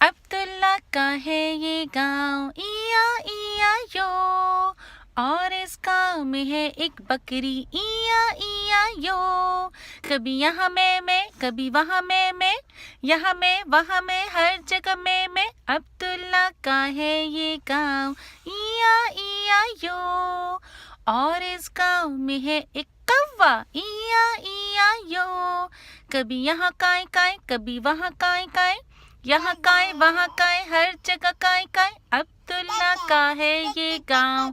عبداللہ کا ہے یہ گاؤں ایا ایا یو، اور اس گاؤں میں ہے ایک بکری ایا ایا یو، کبھی یہاں میں کبھی وہاں میں یہاں میں وہاں میں ہر جگہ میں عبداللہ کا ہے یہ گاؤں ایا ایا یو، اور اس گاؤں میں ہے ایک کوا ایا ایا یو، کبھی یہاں کائیں کائیں کبھی وہاں کائیں کائیں، یہاں کائیں وہاں کائیں ہر جگہ کائیں کائیں، عبداللہ کا ہے یہ گاؤں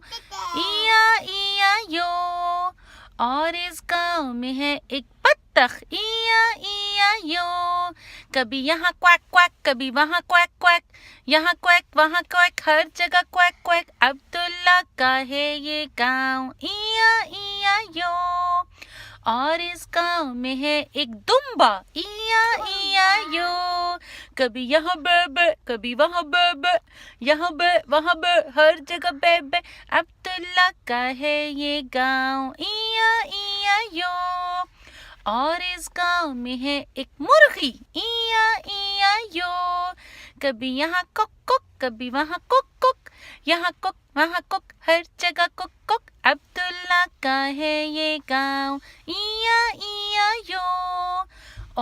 ایا ایا یو، اور اس گاؤں میں ہے ایک بطخ ایا ایا یو، کبھی یہاں کویک کویک کبھی وہاں کویک کویک، یہاں کویک وہاں کویک ہر جگہ کویک کویک، عبداللہ کا ہے یہ گاؤں ایا ایا یو، اور اس گاؤں میں ہے ایک دمبا ایا ایا یو، کبھی یہاں بے کبھی وہاں بے یہاں بے وہاں بے ہر جگہ بے، عبداللہ کا ہے یہ گاؤں ایا ایا یو، اور اس گاؤں میں ہے ایک مرغی ایا ایا یو، کبھی یہاں کک کک کبھی وہاں کک کک، یہاں کک وہاں کک ہر جگہ کک کک، عبداللہ کا ہے یہ گاؤں ایا ایا یو،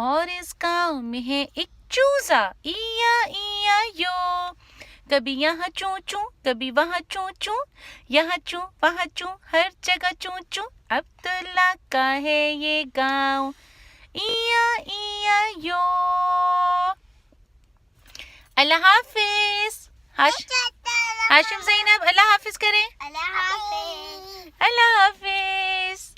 اور اس گاؤں میں ہے ایک چوزا ایا ایا یو، کبھی یہاں چوں چوں کبھی وہاں چوں چوں، یہاں چوں وہاں چوں ہر جگہ چوں چوں، عبداللہ کا ہے یہ گاؤں ایا ایا یو۔ اللہ حافظ۔ ہاشم زینب اللہ حافظ کریں۔ اللہ حافظ۔ اللہ حافظ۔